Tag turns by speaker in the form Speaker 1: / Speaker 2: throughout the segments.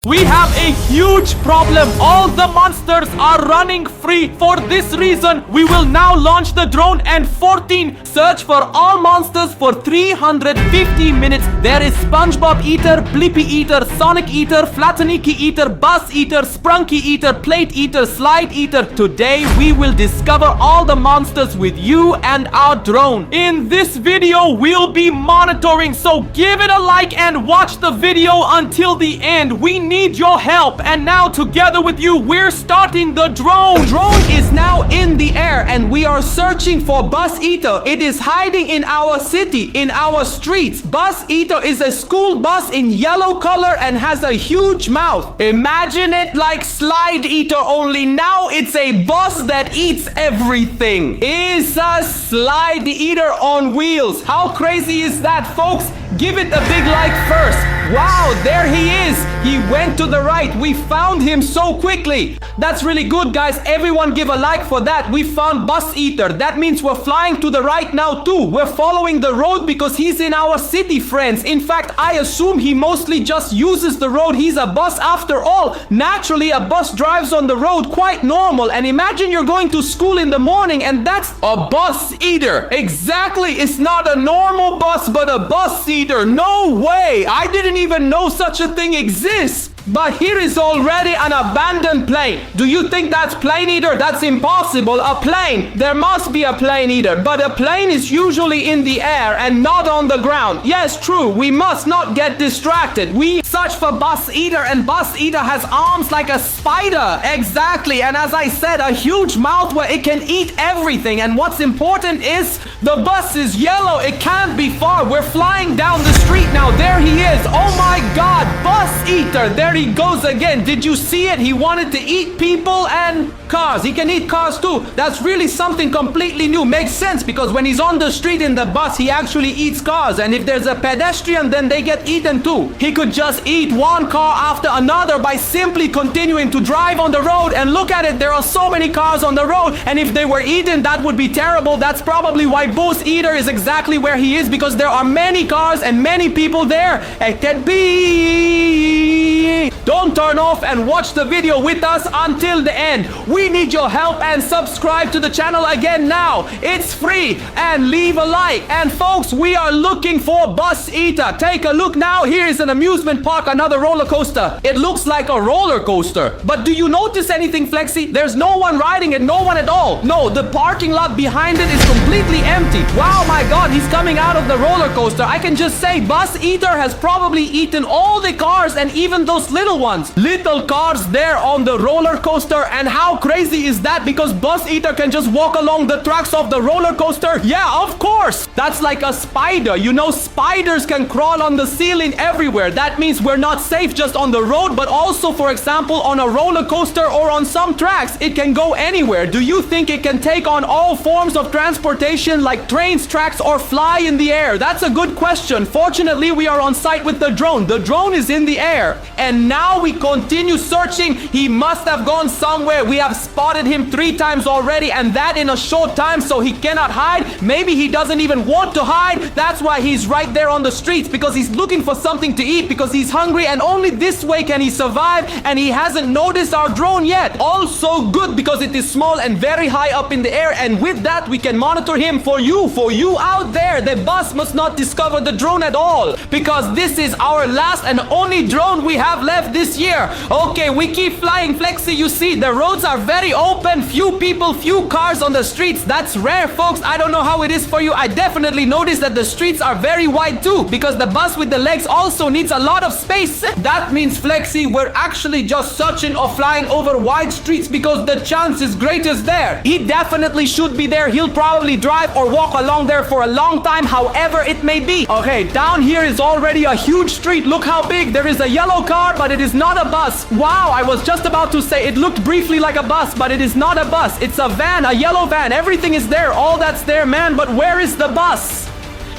Speaker 1: We have a huge problem. All the monsters are running free. For this reason, we will now launch the drone and 14 search for all monsters for 350 minutes. There is SpongeBob Eater, Blippi Eater, Sonic Eater, Vlad and Niki Eater, Buzz Eater, Sprunky Eater, Plate Eater, Slide Eater. Today, we will discover all the monsters with you and our drone. In this video, we'll be monitoring, so give it a like and watch the video until the end. We need your help, and now together with you we're starting the drone. Drone is now in the air and we are searching for Buzz Eater. It is hiding in our city, in our streets. Buzz Eater is a school bus in yellow color and has a huge mouth. Imagine it like Slide Eater, only now it's a bus that eats everything. It's a Slide Eater on wheels. How crazy is that, folks? Give it a big like first. Wow, there he is. He went to the right. We found him so quickly. That's really good, guys. Everyone give a like for that. We found Buzz Eater. That means we're flying to the right now too. We're following the road because he's in our city, friends. In fact, I assume he mostly just uses the road. He's a bus after all. Naturally, a bus drives on the road, quite normal. And imagine you're going to school in the morning and that's a Buzz Eater. Exactly. It's not a normal bus, but a Buzz Eater. No way. I didn't even know such a thing exists. But here is already an abandoned plane. Do you think that's Plane Eater? That's impossible. A plane. There must be a Plane Eater. But a plane is usually in the air and not on the ground. Yes, true. We must not get distracted. We search for Buzz Eater, and Buzz Eater has arms like a spider. Exactly. And as I said, a huge mouth where it can eat everything. And what's important is the bus is yellow. It can't be far. We're flying down the street now. There he is. Oh my God. Buzz Eater. There he goes again. Did you see it? He wanted to eat people and cars. He can eat cars too. That's really something completely new. Makes sense because when he's on the street in the bus, he actually eats cars. And if there's a pedestrian, then they get eaten too. He could just eat one car after another by simply continuing to drive on the road. And look at it. There are so many cars on the road. And if they were eaten, that would be terrible. That's probably why Buzz Eater is exactly where he is, because there are many cars and many people there. It can be. Don't turn off and watch the video with us until the end. We need your help, and subscribe to the channel again now. It's free, and leave a like. And folks, we are looking for Buzz Eater. Take a look now. Here is an amusement park, another roller coaster. It looks like a roller coaster. But do you notice anything, Flexi? There's no one riding it, no one at all. No, the parking lot behind it is completely empty. Wow, my God, he's coming out of the roller coaster. I can just say Buzz Eater has probably eaten all the cars and even those little ones. Little cars there on the roller coaster. And how crazy is that? Because Buzz Eater can just walk along the tracks of the roller coaster. Yeah, of course. That's like a spider. You know, spiders can crawl on the ceiling everywhere. That means we're not safe just on the road, but also, for example, on a roller coaster or on some tracks. It can go anywhere. Do you think it can take on all forms of transportation like trains, tracks, or fly in the air? That's a good question. Fortunately, we are on site with the drone. The drone is in the air. And now we continue searching. He must have gone somewhere. We have spotted him 3 times already, and that in a short time, so he cannot hide. Maybe he doesn't even want to hide. That's why he's right there on the streets, because he's looking for something to eat, because he's hungry, and only this way can he survive. And he hasn't noticed our drone yet. Also good because it is small and very high up in the air, and with that we can monitor him for you out there. The bus must not discover the drone at all, because this is our last and only drone we have left this year. Okay, we keep flying, Flexi. You see, the roads are very open. Few people, few cars on the streets. That's rare, folks. I don't know how it is for you. I definitely noticed that the streets are very wide too, because the bus with the legs also needs a lot of space. That means, Flexi, we're actually just searching or flying over wide streets because the chance is greatest there. He definitely should be there. He'll probably drive or walk along there for a long time, however it may be. Okay, down here is already a huge street. Look how big. There is a yellow car, but it is not a bus. Wow, I was just about to say it looked briefly like a bus, but it is not a bus. It's a van, a yellow van. Everything is there. All that's there, man. But where is the bus?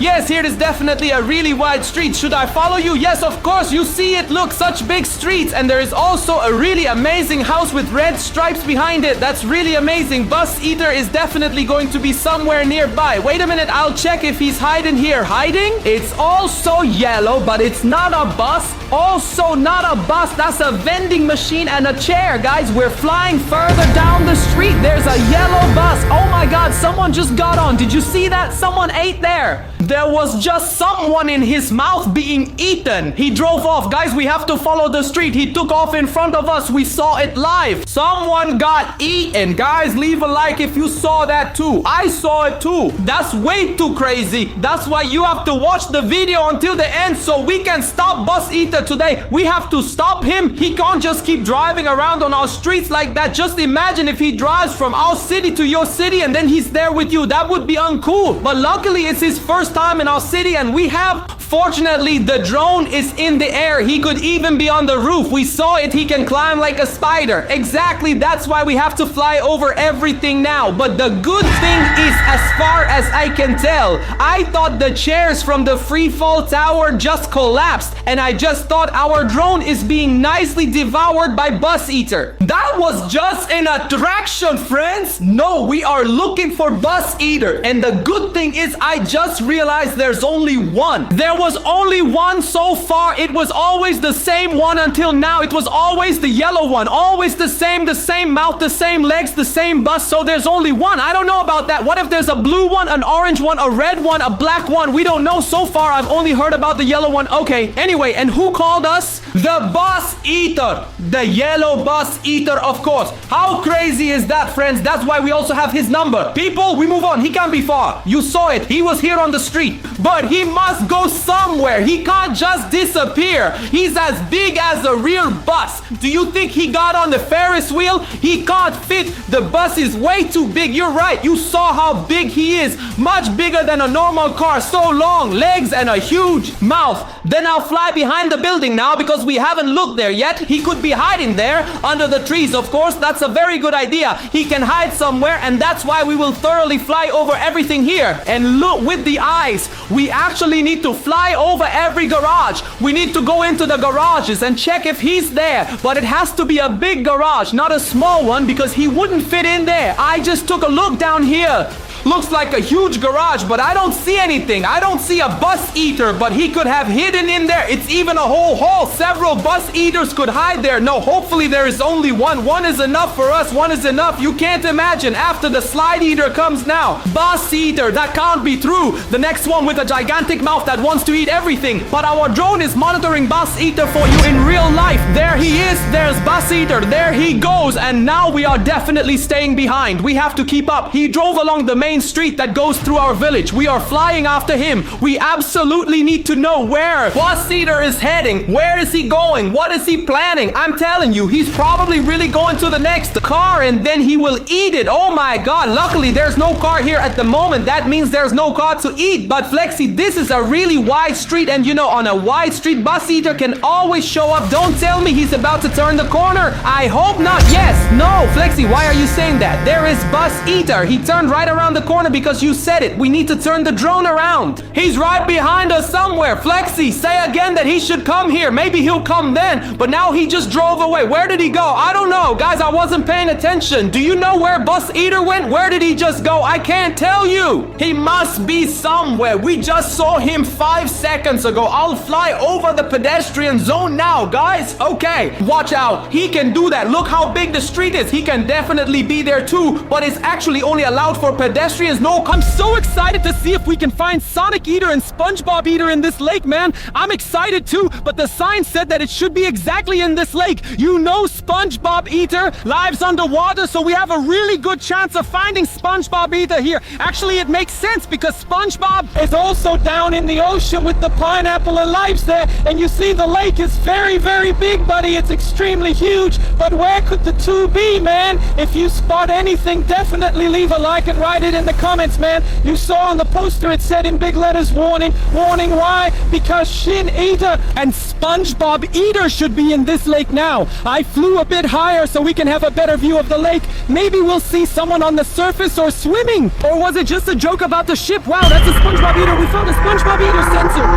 Speaker 1: Yes, here is definitely a really wide street. Should I follow you? Yes, of course. You see it. Look, such big streets. And there is also a really amazing house with red stripes behind it. That's really amazing. Bus Eater is definitely going to be somewhere nearby. Wait a minute. I'll check if he's hiding here. Hiding? It's also yellow, but it's not a bus. Also not a bus. That's a vending machine and a chair. Guys, we're flying further down the street. There's a yellow bus. Oh my God, someone just got on. Did you see that? Someone ate there. There was just someone in his mouth being eaten. He drove off. Guys, we have to follow the street. He took off in front of us. We saw it live. Someone got eaten. Guys, leave a like if you saw that too. I saw it too. That's way too crazy. That's why you have to watch the video until the end so we can stop Bus Eater today. We have to stop him. He can't just keep driving around on our streets like that. Just imagine if he drives from our city to your city and then he's there with you. That would be uncool. But luckily it's his first time in our city and we have, fortunately, the drone is in the air. He could even be on the roof. We saw it. He can climb like a spider. Exactly. That's why we have to fly over everything now. But the good thing is, as far as I can tell, I thought the chairs from the free fall tower just collapsed and I just thought our drone is being nicely devoured by Bus Eater. That was just an attraction, friends. No, we are looking for Bus Eater. And the good thing is I just realized there's only one. There was only one so far. It was always the same one until now. It was always the yellow one. Always the same mouth, the same legs, the same bus. So there's only one. I don't know about that. What if there's a blue one, an orange one, a red one, a black one? We don't know so far. I've only heard about the yellow one. Okay, anyway, and who called us? The Bus Eater. The yellow Bus Eater, of course. How crazy is that, friends? That's why we also have his number. People, we move on. He can't be far. You saw it. He was here on the street. But he must go somewhere. He can't just disappear. He's as big as a real bus. Do you think he got on the Ferris wheel? He can't fit. The bus is way too big. You're right. You saw how big he is. Much bigger than a normal car. So long legs and a huge mouth. Then I'll fly behind the building now because we haven't looked there yet. He could be hiding there under the trees, of course. That's a very good idea. He can hide somewhere and that's why we will thoroughly fly over everything here. And look with the eyes. We actually need to fly over every garage. We need to go into the garages and check if he's there. But it has to be a big garage, not a small one, because he wouldn't fit in there. I just took a look down here. Looks like a huge garage, but I don't see anything. I don't see a Bus Eater, but he could have hidden in there. It's even a whole hall. Several Bus Eaters could hide there. No, hopefully there is only one. One is enough for us. One is enough. You can't imagine. After the Slide Eater comes now. Bus Eater, that can't be true. The next one with a gigantic mouth that wants to eat everything. But our drone is monitoring Bus Eater for you in real life. There he is. There's Bus Eater. There he goes. And now we are definitely staying behind. We have to keep up. He drove along the main street that goes through our village. We are flying after him. We absolutely need to know where Bus Eater is heading. Where is he going? What is he planning? I'm telling you, he's probably really going to the next car and then he will eat it. Oh my God. Luckily, there's no car here at the moment. That means there's no car to eat. But Flexi, this is a really wide street and you know, on a wide street, Bus Eater can always show up. Don't tell me he's about to turn the corner. I hope not. Yes. No. Flexi, why are you saying that? There is Bus Eater. He turned right around the corner because you said it. We need to turn the drone around. He's right behind us somewhere. Flexi, say again that he should come here. Maybe he'll come then. But now he just drove away. Where did he go? I don't know. Guys, I wasn't paying attention. Do you know where Bus Eater went? Where did he just go? I can't tell you. He must be somewhere. We just saw him 5 seconds ago. I'll fly over the pedestrian zone now, guys. Okay, watch out. He can do that. Look how big the street is. He can definitely be there too, but it's actually only allowed for pedestrians. No, I'm so excited to see if we can find Sonic Eater and SpongeBob Eater in this lake, man. I'm excited too, but the sign said that it should be exactly in this lake. You know SpongeBob Eater lives underwater, so we have a really good chance of finding SpongeBob Eater here. Actually, it makes sense because SpongeBob is also down in the ocean with the pineapple and lives there. And you see the lake is very, very big, buddy. It's
Speaker 2: extremely huge, but where could the two be, man? If you spot anything, definitely leave a like and write it in the comments, man. You saw on the poster it said in big letters, warning. Warning, why? Because Shin Eater and SpongeBob Eater should be in this lake now. I flew a bit higher so we can have a better view of the lake. Maybe we'll see someone on the surface or swimming. Or was it just a joke about the ship? Wow, that's a SpongeBob Eater. We found a SpongeBob Eater sensor.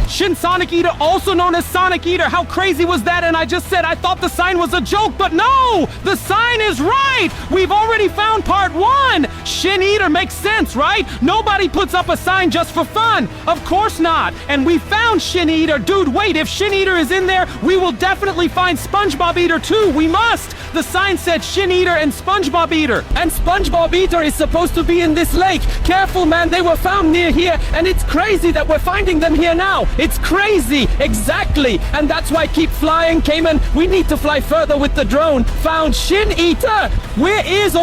Speaker 2: Shin Sonic Eater, also known as Sonic Eater. How crazy was that? And I just said I thought the sign was a joke, but no! The sign is right! We've already found part 1! Shin Eater makes sense, right? Nobody puts up a sign just for fun. Of course not. And we found Shin Eater. Dude, wait, if Shin Eater is in there, we will definitely find SpongeBob Eater too. We must! The sign said Shin Eater and SpongeBob Eater. And SpongeBob Eater is supposed to be in this lake. Careful, man, they were found near here, and it's crazy that we're finding them here now. It's crazy, exactly. And that's why keep flying, Cayman. We need to fly further with the drone. Found Shin Eater. Where's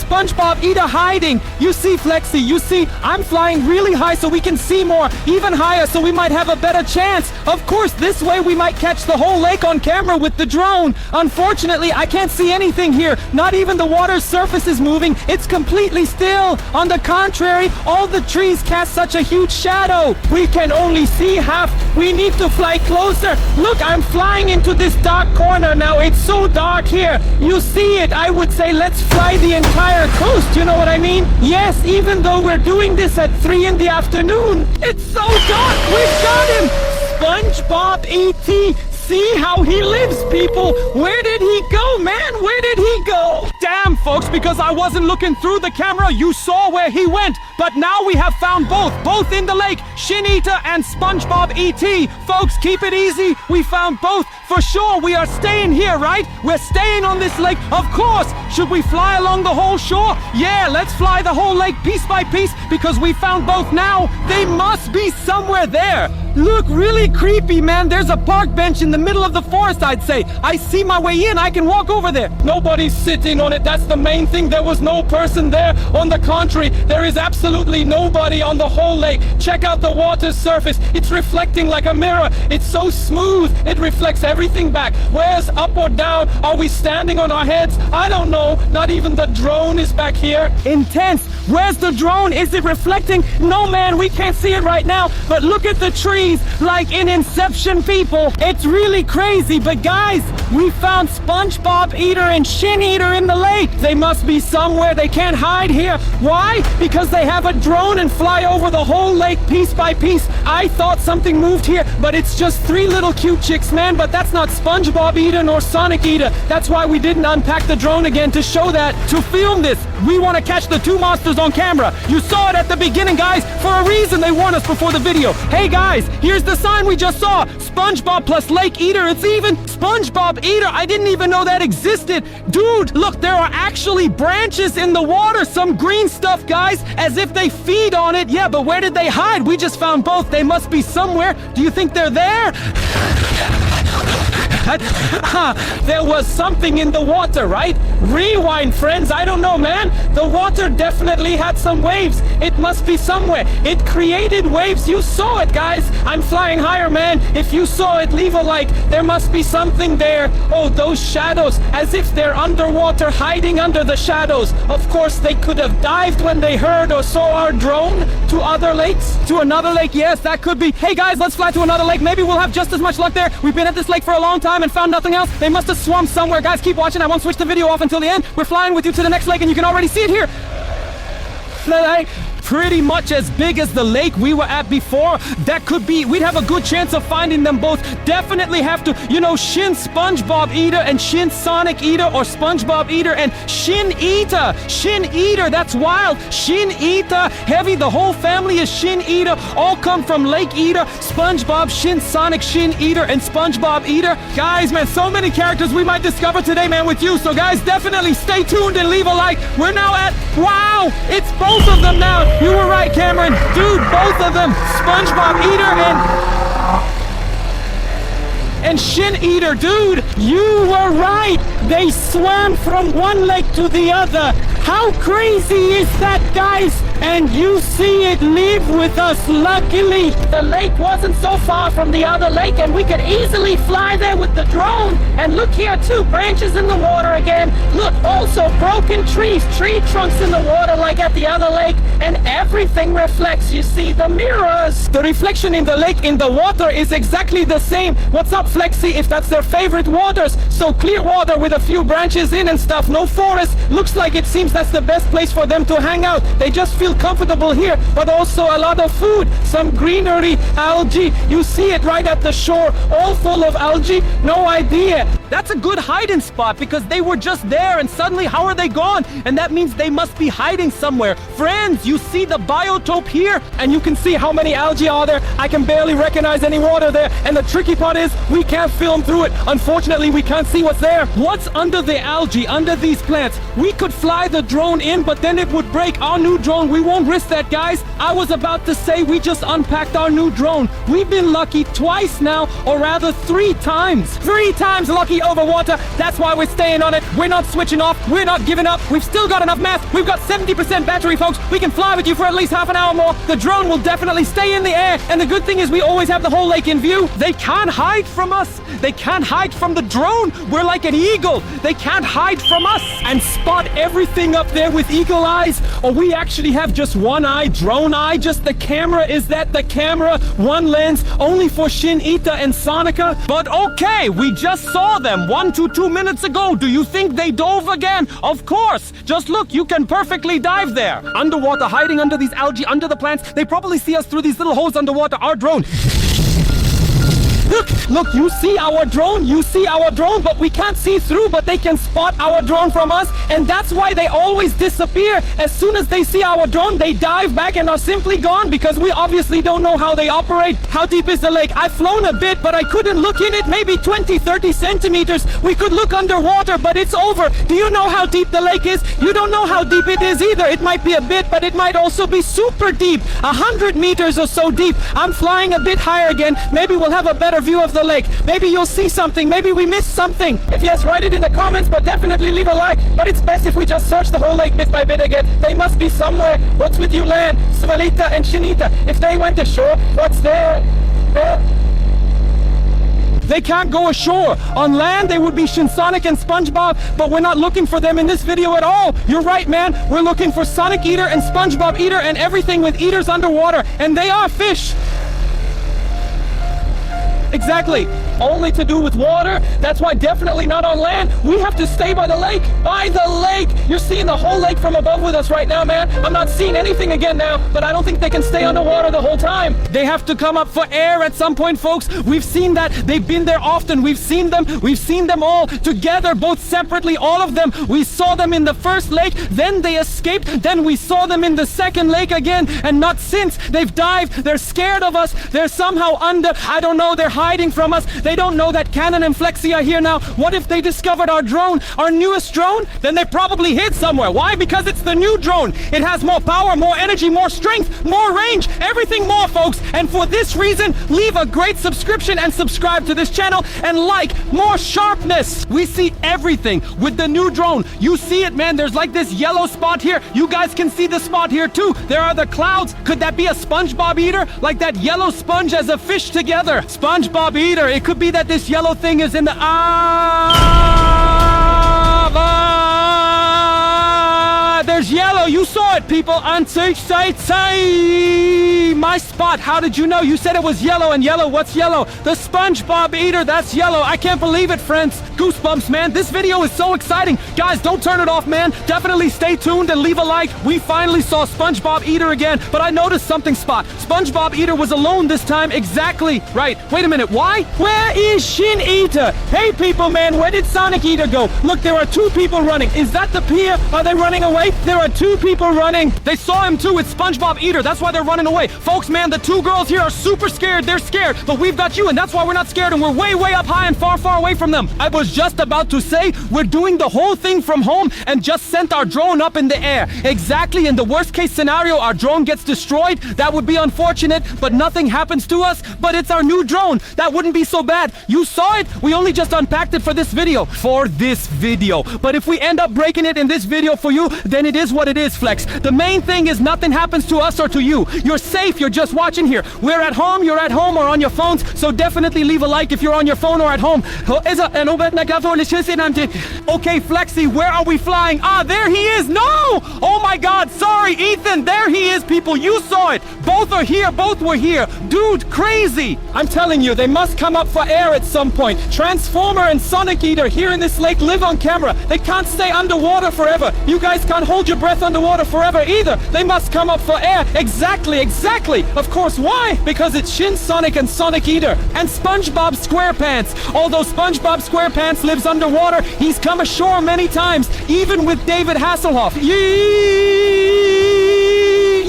Speaker 2: SpongeBob Eater hiding? You see, Flexi, you see, I'm flying really high so we can see more, even higher so we might have a better chance. Of course, this way we might catch the whole lake on camera with the drone. Unfortunately, I can't see anything here. Not even the water's surface is moving. It's completely still. On the contrary, all the trees cast such a huge shadow. We can only see half. We need to fly closer. Look, I'm flying into this dark corner now. It's so dark here. You see it. I would say let's fly the entire coast. You know what I mean? Yes, even though we're doing this at 3 in the afternoon. It's so dark. We've got him. SpongeBob E.T. See how he lives, people. Where did he go, man? Where did he go?
Speaker 1: Damn, folks, because I wasn't looking through the camera, you saw where he went. But now we have found both in the lake, Shin Eater and SpongeBob E.T. Folks, keep it easy. We found both. For sure, we are staying here, right? We're staying on this lake, of course. Should we fly along the whole shore? Yeah, let's fly the whole lake piece by piece because we found both now. They must be somewhere there. Look, really creepy, man. There's a park bench in the middle of the forest, I'd say. I see my way in. I can walk over there.
Speaker 2: Nobody's sitting on it. That's the main thing. There was no person there. On the contrary, there is absolutely nobody on the whole lake. Check out the water's surface. It's reflecting like a mirror. It's so smooth. It reflects everything back. Where's up or down? Are we standing on our heads? I don't know. Not even the drone is back here.
Speaker 1: Intense. Where's the drone? Is it reflecting?
Speaker 2: No, man, we can't see it right now. But look at the tree. Like in Inception, people. It's really crazy, but guys, we found SpongeBob Eater and Shin Eater in the lake. They must be somewhere. They can't hide here. Why? Because they have a drone and fly over the whole lake piece by piece. I thought something moved here, but it's just 3 little cute chicks, man. But that's not SpongeBob Eater nor Sonic Eater. That's why we didn't unpack the drone again to show that. To film this, we want to catch the 2 monsters on camera. You saw it at the beginning, guys. For a reason, they warned us before the video. Hey, guys, here's the sign we just saw. SpongeBob plus Lake Eater. It's even SpongeBob Eater. I didn't even know that existed. Dude, look, there are actually branches in the water. Some green stuff, guys, as if they feed on it. Yeah, but where did they hide? We just found both. They must be somewhere. Do you think they're there? There was something in the water, right? Rewind, friends. I don't know, man. The water definitely had some waves. It must be somewhere. It created waves. You saw it, guys. I'm flying higher, man. If you saw it, leave a like. There must be something there. Oh, those shadows, as if they're underwater, hiding under the shadows. Of course, they could have dived when they heard or saw our drone. To other lakes? To another lake, yes, that could be. Hey, guys, let's fly to another lake. Maybe we'll have just as much luck there. We've been at this lake for a long time and found nothing else. They must have swum somewhere. Guys, keep watching. I won't switch the video off until the end. We're flying with you to the next lake, and you can already see it here. The lake, pretty much as big as the lake we were at before. That could be, we'd have a good chance of finding them both. Definitely have to, you know, Shin SpongeBob Eater and Shin Sonic Eater, or SpongeBob Eater and Shin Eater. Shin Eater, that's wild. Shin Eater, heavy. The whole family is Shin Eater. All come from Lake Eater. SpongeBob, Shin Sonic, Shin Eater, and SpongeBob Eater. Guys, man, so many characters we might discover today, man, with you. So guys, definitely stay tuned and leave a like. We're now at, wow, it's both of them now. You were right, Cameron. Dude, both of them. SpongeBob Eater and Shin Eater. Dude, you were right. They swam from one lake to the other. How crazy is that, guys? and you see it live with us. Luckily, the lake wasn't so far from the other lake, and we could easily fly there with the drone. And look here too, branches in the water again. Look, also broken trees, tree trunks in the water like at the other lake, and everything reflects. You see the mirrors. The reflection in the lake in the water is exactly the same. What's up, Flexi, if that's their favorite waters? So clear water with a few branches in and stuff, no forest. Looks like it seems that's the best place for them to hang out. They just feel comfortable here, but also a lot of food, some greenery, algae. You see it right at the shore, all full of algae. No idea.
Speaker 1: That's a good hiding spot because they were just there and suddenly how are they gone? And that means they must be hiding somewhere. Friends, you see the biotope here?
Speaker 2: And you can see how many algae are there. I can barely recognize any water there. And the tricky part is we can't film through it. Unfortunately, we can't see what's there.
Speaker 1: What's under the algae, under these plants? We could fly the drone in, but then it would break. Our new drone, we won't risk that, guys. I was about to say we just unpacked our new drone. We've been lucky twice now, or rather 3 times.
Speaker 2: 3 times lucky over water. That's why we're staying on it. We're not switching off. We're not giving up. We've still got enough mass. We've got 70% battery, folks. We can fly with you for at least half an hour more. The drone will definitely stay in the air. And the good thing is we always have the whole lake in view.
Speaker 1: They can't hide from us. They can't hide from the drone. We're like an eagle. They can't hide from us.
Speaker 2: And spot everything up there with eagle eyes. Or we actually have just one eye, drone eye, just the camera. Is that the camera? One lens, only for Shin Ita and Sonica.
Speaker 1: But okay, we just saw them 1 to 2 minutes ago. Do you think they dove again? Of course. Just look, you can perfectly dive there. Underwater, hiding under these algae, under the plants. They probably see us through these little holes underwater. Our drone.
Speaker 2: Look, you see our drone, but we can't see through, but they can spot our drone from us, and that's why they always disappear. As soon as they see our drone, they dive back and are simply gone, because we obviously don't know how they operate. How deep is the lake? I've flown a bit, but I couldn't look in it. Maybe 20-30 centimeters. We could look underwater, but it's over. Do you know how deep the lake is? You don't know how deep it is either. It might be a bit, but it might also be super deep. 100 meters or so deep. I'm flying a bit higher again. Maybe we'll have a better view of the lake. Maybe you'll see something. Maybe we missed something. If yes, write it in the comments, but definitely leave a like. But it's best if we just search the whole lake bit by bit again. They must be somewhere. What's with you, Land, Svalita, and Shinita? If they went ashore, what's there? They can't go ashore. On land, they would be Shinsonic and SpongeBob, but we're not looking for them in this video at all. You're right, man. We're looking for Sonic Eater and SpongeBob Eater and everything with eaters underwater, and they are fish. Exactly. Only to do with water. That's why definitely not on land. We have to stay by the lake. By the lake. You're seeing the whole lake from above with us right now, man. I'm not seeing anything again now, but I don't think they can stay underwater the whole time.
Speaker 1: They have to come up for air at some point, folks. We've seen that. They've been there often. We've seen them. We've seen them all together, both separately, all of them. We saw them in the first lake, then they escaped, then we saw them in the second lake again, and not since. They've dived. They're scared of us. They're somehow under. I don't know. They're hiding from us. They don't know that Cannon and Flexi are here now. What if they discovered our drone, our newest drone? Then they probably hid somewhere. Why? Because it's the new drone. It has more power, more energy, more strength, more range, everything more, folks. And for this reason, leave a great subscription and subscribe to this channel and like more sharpness. We see everything with the new drone. You see it, man. There's like this yellow spot here. You guys can see the spot here too. There are the clouds. Could that be a SpongeBob Eater? Like that yellow sponge as a fish together. SpongeBob Eater. It could be that this yellow thing is in the there's yellow. You saw it, people. On my spot. How did you know? You said it was yellow, and yellow. What's yellow? The SpongeBob Eater. That's yellow. I can't believe it, friends. Goosebumps, man. This video is so exciting. Guys, don't turn it off, man. Definitely stay tuned and leave a like. We finally saw SpongeBob Eater again, but I noticed something, Spot. SpongeBob Eater was alone this time. Exactly. Right. Wait a minute. Why?
Speaker 2: Where is Shin Eater? Hey, people, man. Where did Sonic Eater go? Look, there are 2 people running. Is that the pier? Are they running away? There are 2 people running.
Speaker 1: They saw him too. It's SpongeBob Eater. That's why they're running away. Folks, man, the 2 girls here are super scared. They're scared, but we've got you, and that's why we're not scared, and we're way, way up high and far, far away from them. I was just about to say, we're doing the whole thing from home and just sent our drone up in the air. Exactly. In the worst case scenario, our drone gets destroyed. That would be unfortunate, but nothing happens to us. But it's our new drone. That wouldn't be so bad. You saw it. We only just unpacked it for this video. But if we end up breaking it in this video for you, then it
Speaker 2: is what it is, Flex. The main thing is nothing happens to us or to you. You're safe, you're just watching here. We're at home, you're at home or on your phones, so definitely leave a like if you're on your phone or at home. Okay, Flexi, where are we flying? Ah, there he is! No! Oh my god, sorry, Ethan, there he is, people, you saw it! Both are here, both were here. Dude, crazy! I'm telling you, they must come up for air at some point. Transformer and Sonic Eater here in this lake live on camera. They can't stay underwater forever. You guys can't hold your breath underwater forever either. They must come up for air. Exactly. Of course, why? Because it's Shin Sonic and Sonic Eater and SpongeBob SquarePants. Although SpongeBob SquarePants lives underwater, he's come ashore many times, even with David Hasselhoff.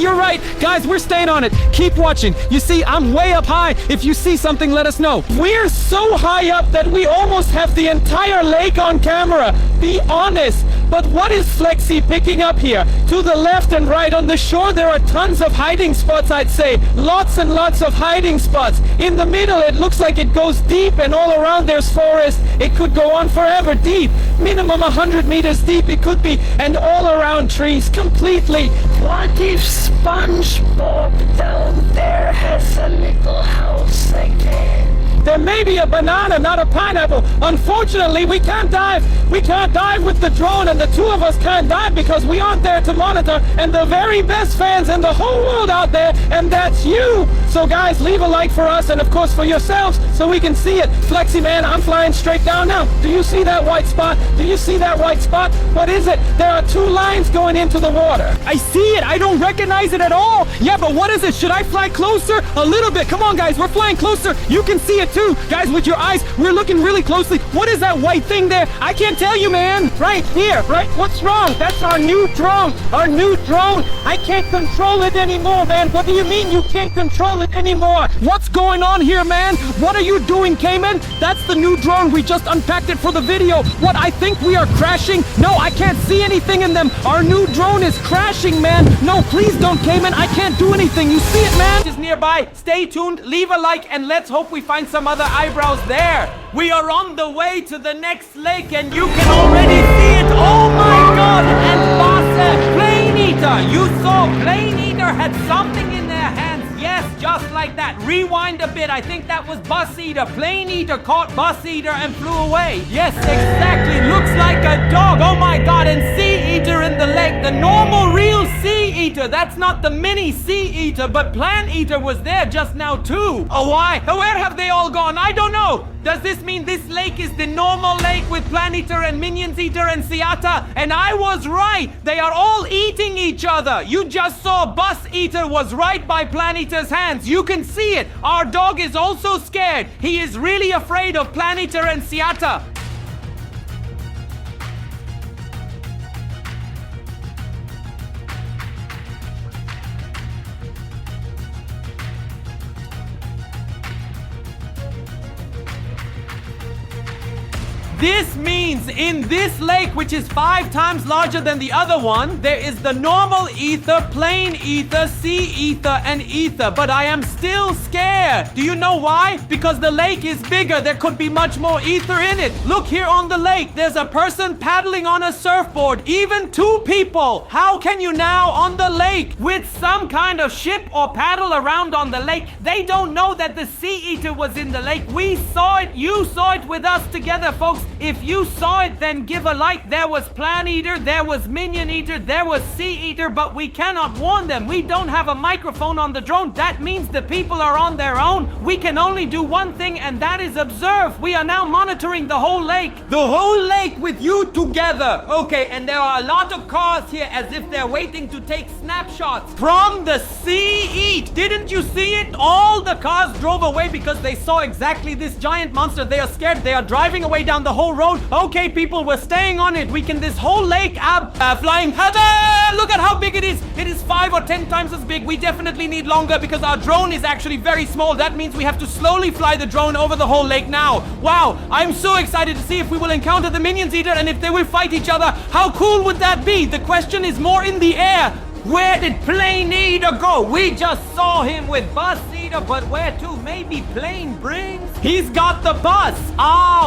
Speaker 2: You're right. Guys, we're staying on it. Keep watching. You see, I'm way up high. If you see something, let us know. We're so high up that we almost have the entire lake on camera. Be honest. But what is Flexi picking up here? To the left and right on the shore, there are tons of hiding spots, I'd say. Lots and lots of hiding spots. In the middle, it looks like it goes deep, and all around there's forest. It could go on forever deep. Minimum 100 meters deep it could be, and all around trees completely. What if SpongeBob down there has a little house again? There may be a banana, not a pineapple. Unfortunately, we can't dive. We can't dive with the drone, and the two of us can't dive because we aren't there to monitor, and the very best fans in the whole world out there, and that's you. So guys, leave a like for us, and of course for yourselves, so we can see it. Flexi man, I'm flying straight down now. Do you see that white spot? Do you see that white spot? What is it? There are two lines going into the water. I see it. I don't recognize it at all. Yeah, but what is it? Should I fly closer? A little bit. Come on, guys. We're flying closer. You can see it too. Guys, with your eyes, we're looking really closely. What is that white thing there? I can't tell you, man. Right here, right? What's wrong? That's our new drone. Our new drone. I can't control it anymore, man. What do you mean you can't control it anymore? What's going on here, man? What are you doing, Cayman? That's the new drone. We just unpacked it for the video. What, I think we are crashing? No, I can't see anything in them. Our new drone is crashing, man. No, please don't, Cayman. I can't do anything. You see it, man? Is nearby. Stay tuned. Leave a like, and let's hope we find some other eyebrows there. We are on the way to the next lake, and you can already see it. Oh my god! And Boss Plane Eater. You saw Plane Eater had something in their hands. Yes, just like that. Rewind a bit. I think that was Bus Eater. Plane Eater caught Bus Eater and flew away. Yes, exactly. Looks like a dog. Oh my god. And Sea Eater in the lake. The normal real Sea Eater. That's not the mini Sea Eater, but Plant Eater was there just now too. Oh, why? Where have they all gone? I don't know. Does this mean this lake is the normal lake with Plant Eater and Minions Eater and Seata? And I was right. They are all eating each other. You just saw Bus Eater was right by Plant Eater's hands. You can see it. Our dog is also scared. He is really afraid of Plant Eater and Seata. This means in this lake, which is 5 times larger than the other one, there is the normal ether, plain ether, sea ether, and ether. But I am still scared. Do you know why? Because the lake is bigger. There could be much more ether in it. Look here on the lake. There's a person paddling on a surfboard. Even 2 people. How can you now on the lake with some kind of ship or paddle around on the lake? They don't know that the sea eater was in the lake. We saw it. You saw it with us together, folks. If you saw it, then give a like. There was Plant Eater, there was Minion Eater, there was Sea Eater, but we cannot warn them. We don't have a microphone on the drone. That means the people are on their own. We can only do one thing, and that is observe. We are now monitoring the whole lake. The whole lake with you together. Okay, and there are a lot of cars here as if they're waiting to take snapshots from the Sea Eat. Didn't you see it? All the cars drove away because they saw exactly this giant monster. They are scared. They are driving away down the whole road. Okay, people, we're staying on it. We can, this whole lake, flying. Look at how big it is. It is 5 or 10 times as big. We definitely need longer because our drone is actually very small. That means we have to slowly fly the drone over the whole lake now. Wow, I'm so excited to see if we will encounter the Minions Eater and if they will fight each other. How cool would that be? The question is more in the air.
Speaker 3: Where did Plane Eater go? We just saw him with Bus Eater, but where to? Maybe Plane Brings?
Speaker 1: He's got the bus.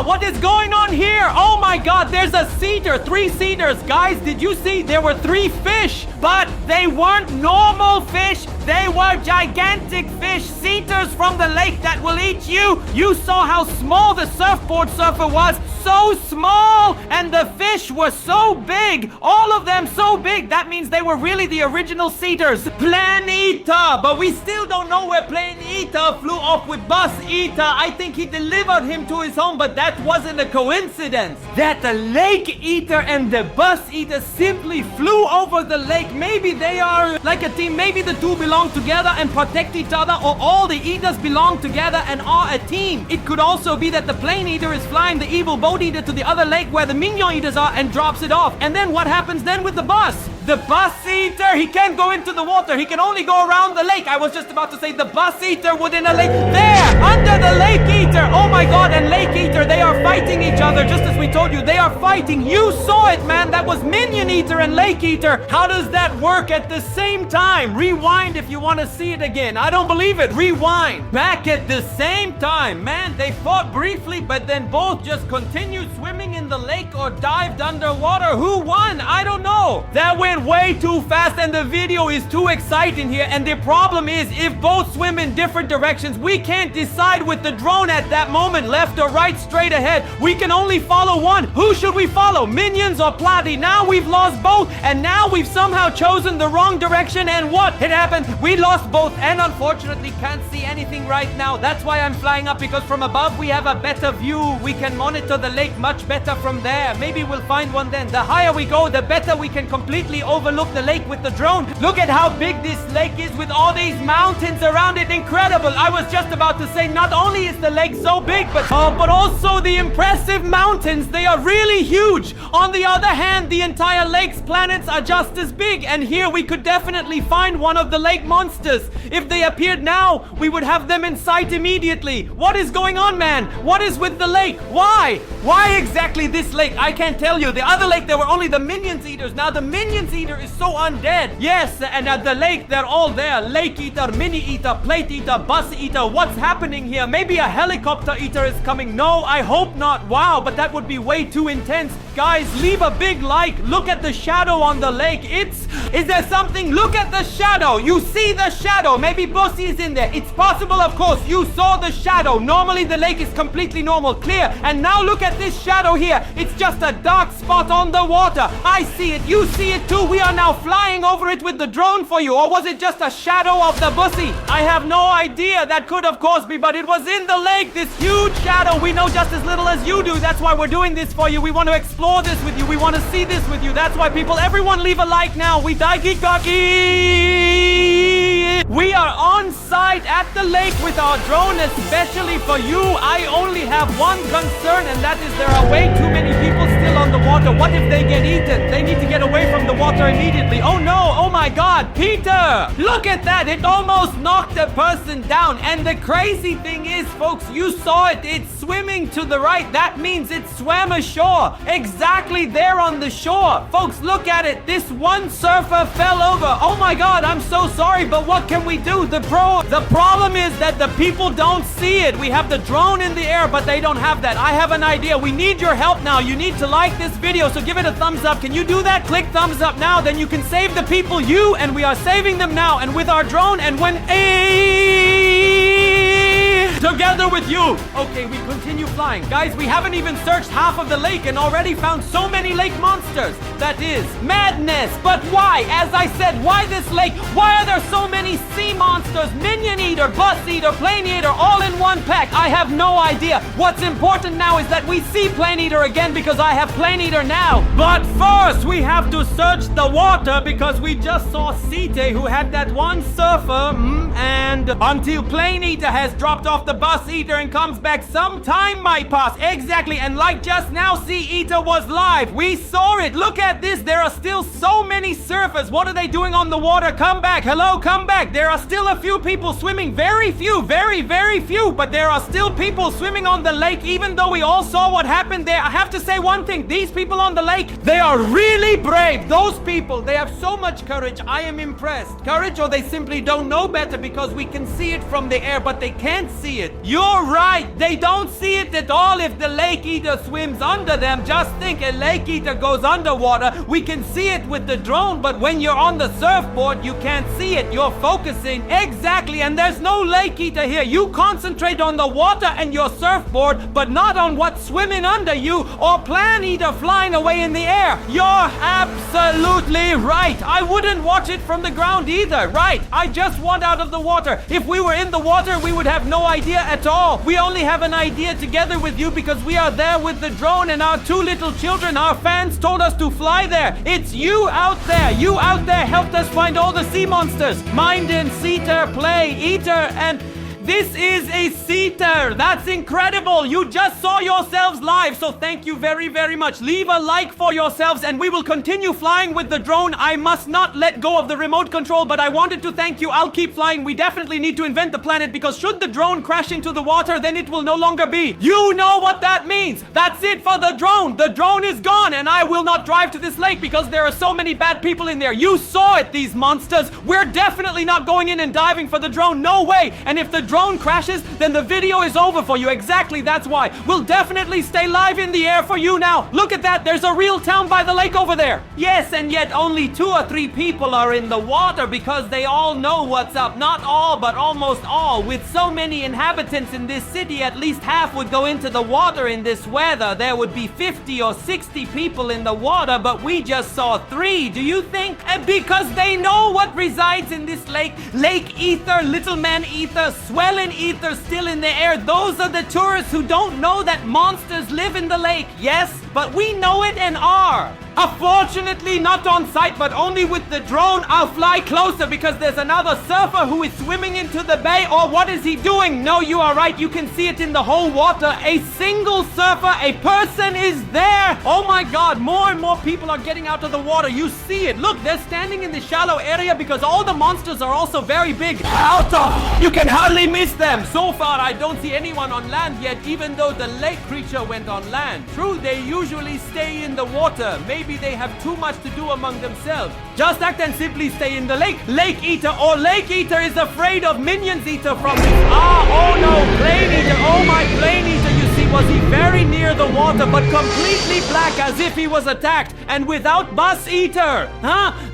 Speaker 1: What is going on here? Oh my god, there's a seater, 3 seaters. Guys, did you see there were 3 fish? But they weren't normal fish. They were gigantic fish, seaters from the lake that will eat you. You saw how small the surfboard surfer was. So small. And the fish were so big. All of them so big. That means they were really the original seaters. Plane Eater. But we still don't know where Plane Eater flew off with Bus Eater. I think he delivered him to his home, but that wasn't a coincidence. That the Lake Eater and the Bus Eater simply flew over the lake. Maybe they are like a team. Maybe the two belong together and protect each other, or all the eaters belong together and are a team. It could also be that the Plane Eater is flying the evil boat eater to the other lake where the minion eaters are and drops it off. And then what happens then with the bus? The Bus Eater, he can't go into the water. He can only go around the lake. I was just about to say the Bus Eater would in a lake. There, under the Lake Eater. Oh my god, and Lake Eater, they are fighting each other. Just as we told you, they are fighting. You saw it, man. That was Minion Eater and Lake Eater. How does that work at the same time? Rewind if you want to see it again. I don't believe it. Rewind. Back at the same time. Man, they fought briefly, but then both just continued swimming in the lake or dived underwater. Who won? I don't know. That went way too fast and the video is too exciting here, and the problem is if both swim in different directions, we can't decide with the drone at that moment, left or right, straight ahead. We can only follow one. Who should we follow, Minions or Platy? Now we've lost both, and now we've somehow chosen the wrong direction, and what? It happened. We lost both and unfortunately can't see anything right now. That's why I'm flying up, because from above we have a better view. We can monitor the lake much better from there. Maybe we'll find one then. The higher we go, the better we can completely overlook the lake with the drone. Look at how big this lake is with all these mountains around it. Incredible. I was just about to say, not only is the lake so big, but also the impressive mountains. They are really huge. On the other hand, the entire lake's planets are just as big, and here we could definitely find one of the lake monsters. If they appeared now, we would have them in sight immediately. What is going on, man? What is with the lake? Why? Why exactly this lake? I can't tell you. The other lake, there were only the Minions Eaters. Now the Minions Eater is so undead. Yes, and at the lake, they're all there. Lake Eater, Mini Eater, Plate Eater, Bus Eater. What's happening here? Maybe a helicopter eater is coming. No, I hope not. Wow, but that would be way too intense. Guys, leave a big like. Look at the shadow on the lake. Is there something? Look at the shadow. You see the shadow. Maybe Bussy is in there. It's possible, of course. You saw the shadow. Normally the lake is completely normal, clear. And now look at this shadow here. It's just a dark spot on the water. I see it. You see it too. We are now flying over it with the drone for you. Or was it just a shadow of the Bussy? I have no idea. That could of course be, but it was in the lake. This huge shadow. We know just as little as you do. That's why we're doing this for you. We want to explore this with you. We want to see this with you. That's why people, everyone leave a like now. We die geek We are on site at the lake with our drone, especially for you. I only have one concern, and that is there are way too many people still on the water. What if they get eaten? They need to get away from the water immediately. Oh no, oh my god, Peter! Look at that, it almost knocked a person down. And the crazy thing is, folks, you saw it, it's swimming to the right. That means it swam ashore, exactly there on the shore. Folks, look at it, this one surfer fell over. Oh my god, I'm so sorry, but what can we do? The problem is that the people don't see it. We have the drone in the air, but they don't have that. I have an idea. We need your help now. You need to like this video, so give it a thumbs up. Can you do that? Click thumbs up now, then you can save the people. And we are saving them now, and with our drone, and when together with you. Okay, we continue flying. Guys, we haven't even searched half of the lake and already found so many lake monsters. That is madness. But why? As I said, why this lake? Why are there so many sea monsters? Minion Eater, Bus Eater, Plane Eater, all in one pack. I have no idea. What's important now is that we see Plane Eater again, because I have Plane Eater now. But first, we have to search the water, because we just saw Site, who had that one surfer, and until Plane Eater has dropped off the
Speaker 3: the bus eater and comes back, some time might pass. Exactly, and like just now, Sea Eater was live. We saw it. Look at this. There are still so many surfers. What are they doing on the water? Come back. Hello, come back. There are still a few people swimming. Very few, very few. But there are still people swimming on the lake, even though we all saw what happened there. I have to say one thing. These people on the lake, they are really brave. Those people, they have so much courage. I am impressed. Courage, or they simply don't know better, because we can see it from the air, but they can't see it. You're right. They don't see it at all if the lake eater swims under them. Just think, a lake eater goes underwater. We can see it with the drone, but when you're on the surfboard, you can't see it. You're focusing. Exactly, and there's no lake eater here. You concentrate on the water and your surfboard, but not on what's swimming under you or plant eater flying away in the air. You're absolutely right. I wouldn't watch it from the ground either. Right, I just want out of the water. If we were in the water, we would have no idea at all. We only have an idea together with you because we are there with the drone, and our two little children, our fans, told us to fly there. It's you out there. You out there helped us find all the sea monsters. Minden, Seater, Play, Eater, and this is a Seater. That's incredible. You just saw yourselves live, so thank you very much. Leave a like for yourselves, and we will continue flying with the drone. I must not let go of the remote control, but I wanted to thank you. I'll keep flying. We definitely need to invent the planet, because should the drone crash into the water, then it will no longer be. You know what that means. That's it for the drone. The drone is gone, and I will not drive to this lake because there are so many bad people in there. You saw it, these monsters. We're definitely not going in and diving for the drone. No way. And if the drone crashes, then the video is over for you. Exactly, that's why. We'll definitely stay live in the air for you now. Look at that. There's a real town by the lake over there. Yes, and yet only 2 or 3 people are in the water because they all know what's up. Not all, but almost all. With so many inhabitants in this city, at least half would go into the water in this weather. There would be 50 or 60 people in the water, but we just saw 3. Do you think? Because they know what resides in this lake. Lake Ether, Little Man Ether, Swelling Ether still in the air. Those are the tourists who don't know that monsters live in the lake. Yes, but we know it and are. Unfortunately, not on site, but only with the drone. I'll fly closer because there's another surfer who is swimming into the bay. Or what is he doing? No, you are right. You can see it in the whole water. A single surfer, a person is there. Oh my God, more and more people are getting out of the water. You see it. Look, they're standing in the shallow area because all the monsters are also very big. Out of! You can hardly miss them. So far, I don't see anyone on land yet, even though the lake creature went on land. True, they usually stay in the water. Maybe they have too much to do among themselves. Just act and simply stay in the lake. Lake Eater or Lake Eater is afraid of Minions Eater from this. Oh no, Plane Eater. Oh my Plane Eater, you see, was he very near the water but completely black as if he was attacked, and without Bus Eater.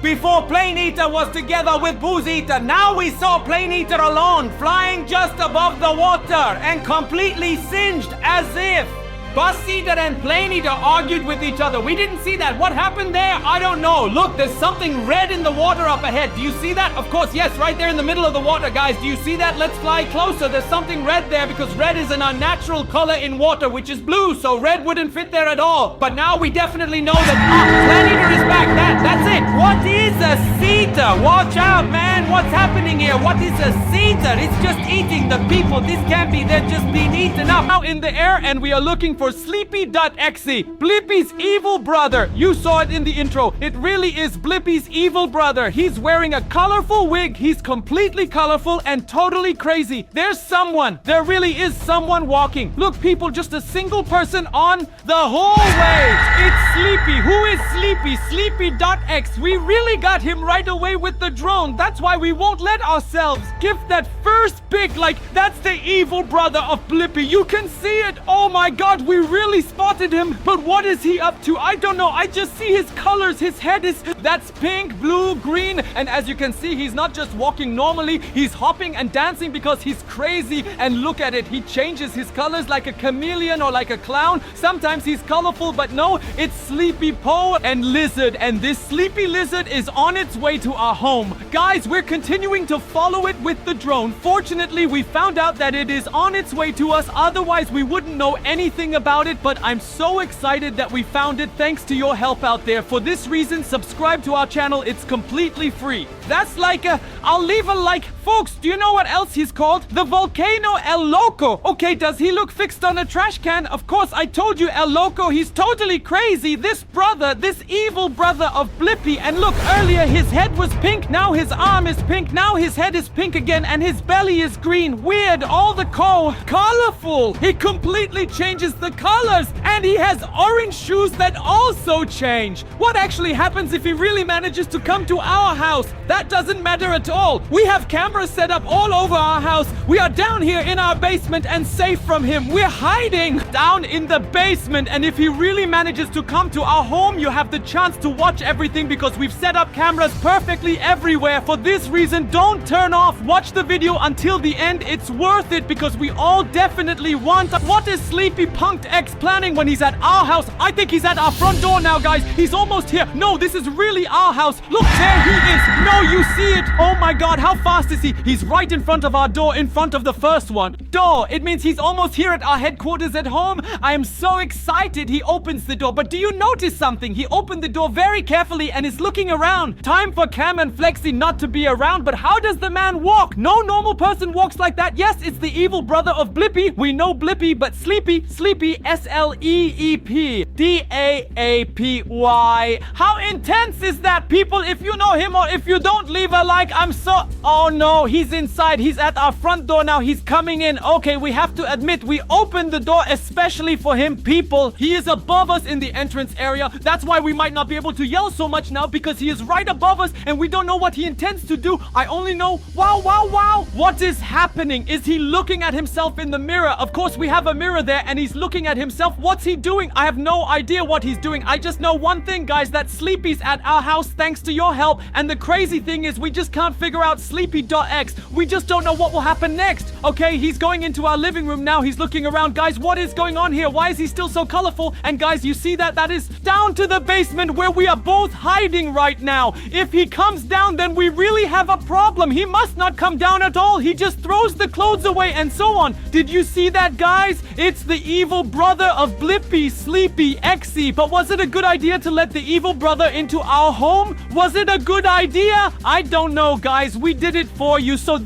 Speaker 3: Before Plane Eater was together with Booze Eater. Now we saw Plane Eater alone, flying just above the water and completely singed as if. Bus Eater and Plane Eater argued with each other. We didn't see that. What happened there? I don't know. Look, there's something red in the water up ahead. Do you see that? Of course, yes, right there in the middle of the water, guys. Do you see that? Let's fly closer. There's something red there because red is an unnatural color in water, which is blue, so red wouldn't fit there at all. But now we definitely know that Plane Eater is back. That's it. What is a Seater? Watch out, man. What's happening here? What is a Seater? It's just eating the people. This can't be. They're just being eaten up. Now in the air, and we are looking for Sleepy.exe, Blippi's evil brother. You saw it in the intro. It really is Blippi's evil brother. He's wearing a colorful wig. He's completely colorful and totally crazy. There's someone. There really is someone walking. Look, people, just a single person on the hallway. It's Sleepy. Who is Sleepy? Sleepy.exe. We really got him right away with the drone. That's why we won't let ourselves give that first pick. Like, that's the evil brother of Blippi. You can see it. Oh my God, we really spotted him. But what is he up to? I don't know. I just see his colors. His head is, that's pink, blue, green. And as you can see, he's not just walking normally. He's hopping and dancing because he's crazy. And look at it. He changes his colors like a chameleon or like a clown. Sometimes he's colorful, but no, it's Sleepy Poe and Lizard. And this Sleepy Lizard is on its way to our home. Guys, we're continuing to follow it with the drone. Fortunately, we found out that it is on its way to us. Otherwise, we wouldn't know anything about it, but I'm so excited that we found it thanks to your help out there. For this reason, subscribe to our channel. It's completely free. That's like I'll leave a like Folks, do you know what else he's called? The Volcano El Loco. Okay, does he look fixed on a trash can? Of course, I told you El Loco, he's totally crazy. This brother, this evil brother of Blippi. And look, earlier his head was pink, now his arm is pink, now his head is pink again, and his belly is green. Weird, all the colorful. He completely changes the colors, and he has orange shoes that also change. What actually happens if he really manages to come to our house? That doesn't matter at all. We have cameras set up all over our house. We are down here in our basement and safe from him. We're hiding down in the basement, and if he really manages to come to our home, you have the chance to watch everything because we've set up cameras perfectly everywhere. For this reason, don't turn off. Watch the video until the end. It's worth it because we all definitely want. What is Sleepy.exe planning when he's at our house? I think he's at our front door now, guys. He's almost here. No, this is really our house. Look, there he is. No, you see it. Oh my God, how fast is he? He's right in front of our door, in front of the first one. Door. It means he's almost here at our headquarters at home. I am so excited. He opens the door. But do you notice something? He opened the door very carefully and is looking around. Time for Cam and Flexi not to be around, but how does the man walk? No normal person walks like that. Yes, it's the evil brother of Blippi. We know Blippi, but Sleepy, S-L-E-E-P, D-A-A-P-Y. How intense is that, people? If you know him or if you don't, leave a like. Oh no, he's inside. He's at our front door now. He's coming in. Okay, we have to admit, we opened the door especially for him, people. He is above us in the entrance area. That's why we might not be able to yell so much now, because he is right above us and we don't know what he intends to do. I only know, wow. What is happening? Is he looking at himself in the mirror? Of course, we have a mirror there and he's looking at himself. What's he doing? I have no idea what he's doing. I just know one thing, guys, that Sleepy's at our house thanks to your help. And the crazy thing is we just can't figure out Sleepy.exe. We just don't know what will happen next. Okay, he's going into our living room now. He's looking around. Guys, what is going on here? Why is he still so colorful? And guys, you see that? That is down to the basement where we are both hiding right now. If he comes down, then we really have a problem. He must not come down at all. He just throws the clothes away and so on. Did you see that, guys? It's the evil brother of Blippi, Sleepy.exe. But was it a good idea to let the evil brother into our home? Was it a good idea? I don't know, guys. We did it for you so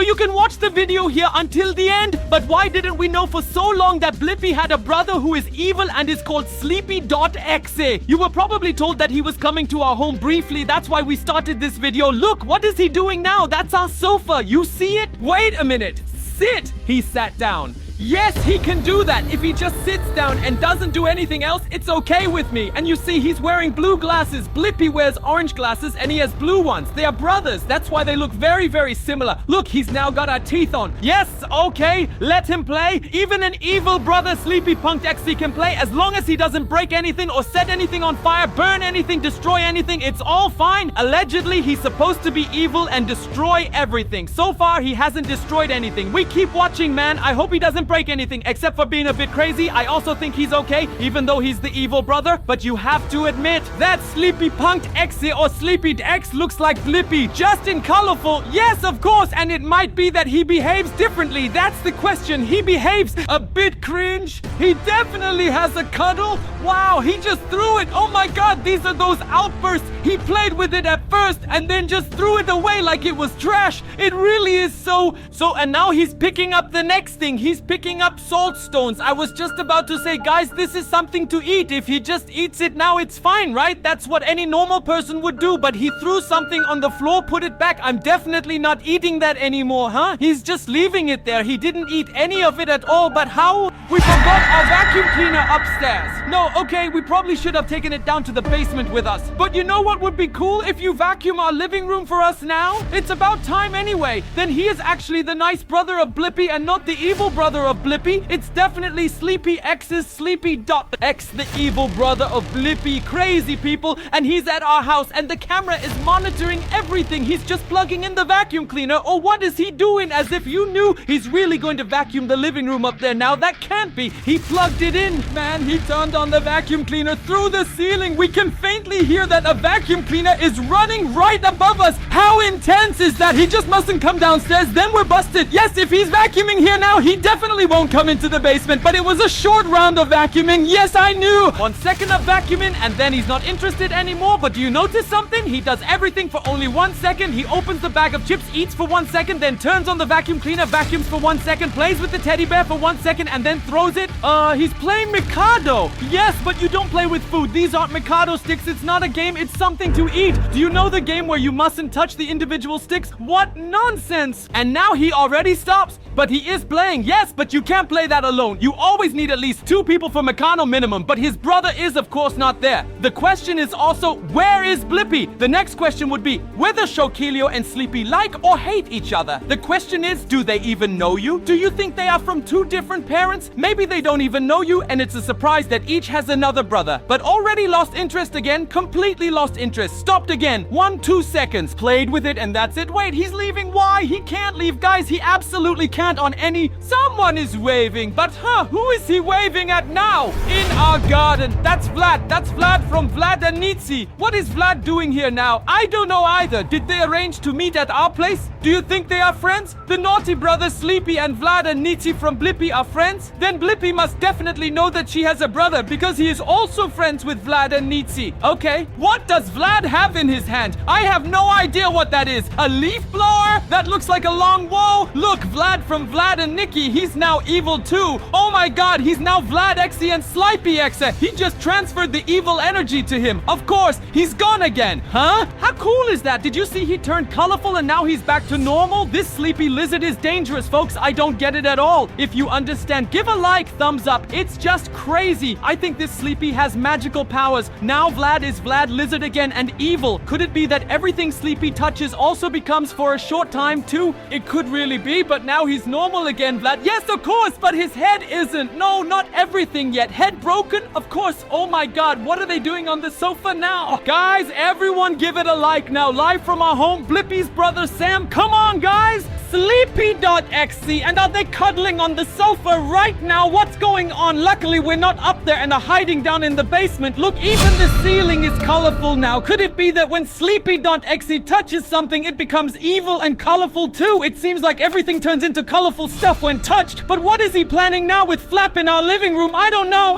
Speaker 3: you can watch the video here until the end. But why didn't we know for so long that Blippi had a brother who is evil and is called Sleepy.exe? You were probably told that he was coming to our home briefly. That's why we started this video. Look, what is he doing now? That's our sofa. You see it? Wait a minute. Sit. He sat down. Yes, he can do that. If he just sits down and doesn't do anything else, it's okay with me. And you see, he's wearing blue glasses. Blippi wears orange glasses and he has blue ones. They are brothers. That's why they look very, very similar. Look, he's now got our teeth on. Yes, okay, let him play. Even an evil brother, Sleepy.exe, can play as long as he doesn't break anything or set anything on fire, burn anything, destroy anything. It's all fine. Allegedly, he's supposed to be evil and destroy everything. So far, he hasn't destroyed anything. We keep watching, man. I hope he doesn't break anything except for being a bit crazy. I also think he's okay, even though he's the evil brother. But you have to admit that Sleepy.exe or Sleepy.exe looks like Blippi, just in colorful. Yes, of course, and it might be that he behaves differently. That's the question. He behaves a bit cringe. He definitely has a cuddle. Wow, he just threw it. Oh my God, these are those outbursts. He played with it at first and then just threw it away like it was trash. It really is so, and now he's picking up the next thing. He's picking up salt stones. I was just about to say, guys, this is something to eat. If he just eats it now, it's fine, right? That's what any normal person would do. But he threw something on the floor, put it back. I'm definitely not eating that anymore, huh? He's just leaving it there. He didn't eat any of it at all. But how? We forgot our vacuum cleaner upstairs. No, okay, we probably should have taken it down to the basement with us. But you know what would be cool? If you vacuum our living room for us now? It's about time anyway. Then he is actually the nice brother of Blippi and not the evil brother of Blippi. It's definitely Sleepy.exe's Sleepy.exe, the evil brother of Blippi. Crazy, people. And he's at our house and the camera is monitoring everything. He's just plugging in the vacuum cleaner. Or what is he doing? As if you knew he's really going to vacuum the living room up there. Now that can't be. He plugged it in. Man, he turned on the vacuum cleaner through the ceiling. We can faintly hear that a vacuum cleaner is running right above us. How intense is that? He just mustn't come downstairs. Then we're busted. Yes, if he's vacuuming here now, he definitely
Speaker 2: definitely won't come into the basement, but it was a short round of vacuuming. Yes, I knew.
Speaker 3: 1 second of vacuuming and then he's not interested anymore. But do you notice something? He does everything for only 1 second. He opens the bag of chips, eats for 1 second, then turns on the vacuum cleaner, vacuums for 1 second, plays with the teddy bear for 1 second, and then throws it. He's playing Mikado. Yes, but you don't play with food. These aren't Mikado sticks. It's not a game. It's something to eat. Do you know the game where you mustn't touch the individual sticks? What nonsense! And now he already stops. But he is playing, yes, but you can't play that alone. You always need at least 2 people for Mikado minimum, but his brother is of course not there. The question is also, where is Blippi? The next question would be, whether Shokilio and Sleepy like or hate each other. The question is, do they even know you? Do you think they are from 2 different parents? Maybe they don't even know you, and it's a surprise that each has another brother. But already lost interest again, completely lost interest, stopped again, 1-2 seconds, played with it, and that's it. Wait, he's leaving. Why? He can't leave, guys. He absolutely can't on any. Someone is waving, but who is he waving at now? In our garden. That's Vlad from Vlad and Niki. What is Vlad doing here now? I don't know either. Did they arrange to meet at our place? Do you think they are friends? The naughty brothers Sleepy and Vlad and Niki from Blippi are friends? Then Blippi must definitely know that she has a brother because he is also friends with Vlad and Niki. Okay, what does Vlad have in his hand? I have no idea what that is. A leaf blower? That looks like a long woe. Look, Vlad from Vlad and Niki, he's now evil too. Oh my god, he's now Vlad.exe and Sleepy.exe. He just transferred the evil energy to him. Of course, he's gone again. Huh? How cool is that? Did you see he turned colorful and now he's back to normal? This sleepy lizard is dangerous, folks. I don't get it at all. If you understand, give a like, thumbs up. It's just crazy. I think this Sleepy has magical powers. Now Vlad is Vlad Lizard again and evil. Could it be that everything Sleepy touches also becomes for a short time too? It could really be, but now he's normal again, Vlad. Yes, of course, but his head isn't. No, not everything yet. Head broken? Of course. Oh my god, what are they doing on the sofa now? Guys, everyone give it a like now. Live from our home, Blippi's brother Sam. Come on, guys. Sleepy.exe. And are they cuddling on the sofa right now? What's going on? Luckily, we're not up there and are hiding down in the basement. Look, even the ceiling is colorful now. Could it be that when Sleepy.exe touches something, it becomes evil and colorful too? It seems like everything turns into colorful stuff when touched. But what is he planning now with Flap in our living room? I don't know.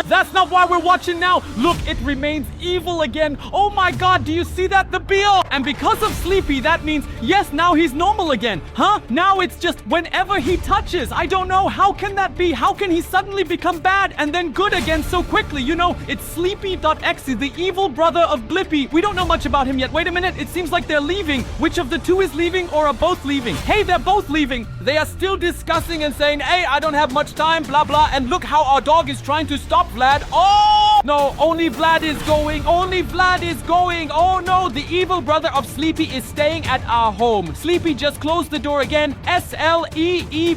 Speaker 3: That's not why we're watching now. Look, it remains evil again. Oh my god, do you see that? The BO. And because of Sleepy, that means, yes, now he's normal again. Huh? Now it's just whenever he touches. I don't know. How can that be? How can he suddenly become bad and then good again so quickly? You know, it's Sleepy.exe, the evil brother of Blippi. We don't know much about him yet. Wait a minute. It seems like they're leaving. Which of the 2 is leaving or are both leaving? Hey, they're both leaving. They are still discussing and saying, hey, I don't have much time, blah, blah. And look how our dog is trying to stop Vlad. Oh, no, only Vlad is going. Only Vlad is going. Oh, no, the evil brother of Sleepy is staying at our home. Sleepy just closed the door again. Sleepyx.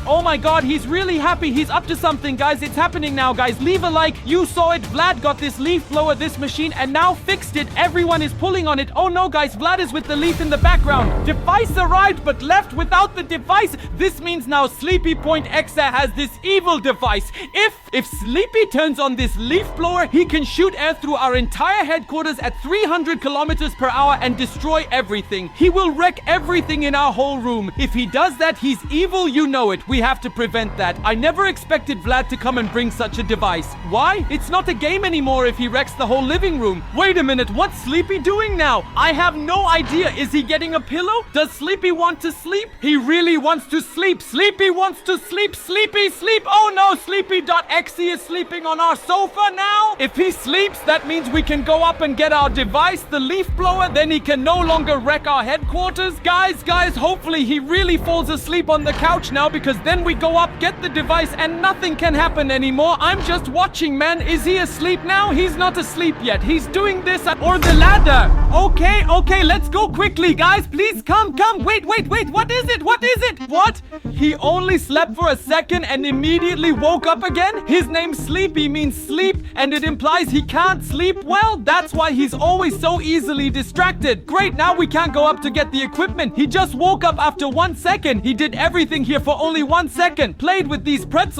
Speaker 3: Oh my god, he's really happy. He's up to something, guys. It's happening now, guys. Leave a like. You saw it. Vlad got this leaf blower, this machine, and now fixed it. Everyone is pulling on it. Oh no, guys, Vlad is with the leaf in the background. Device arrived, but left without the device. This means now Sleepy.exe has this evil device. If Sleepy turns on this leaf blower, he can shoot air through our entire headquarters at 300 kilometers per hour and destroy everything. He will wreck everything in our whole room. If he does that, he's evil, you know it. We have to prevent that. I never expected Vlad to come and bring such a device. Why? It's not a game anymore if he wrecks the whole living room. Wait a minute, what's Sleepy doing now? I have no idea. Is he getting a pillow? Does Sleepy want to sleep? He really wants to sleep. Sleepy wants to sleep. Sleepy, sleep. Oh no, Sleepy.exe is sleeping on our sofa now. If he sleeps, that means we can go up and get our device, the leaf blower. Then he can no longer wreck our headquarters. Guys, hopefully he really falls asleep on the couch now, because then we go up, get the device, and nothing can happen anymore. I'm just watching, man. Is he asleep now? He's not asleep yet. He's doing this or the ladder. Okay, let's go quickly, guys. Please come. Wait. What is it? What? He only slept for a second and immediately woke up again? His name Sleepy means sleep, and it implies he can't sleep well. That's why he's always so easily distracted. Great, now we can't go up to get the equipment. He just woke up after 1 second. He did everything here for only 1 second. Played with these pretzels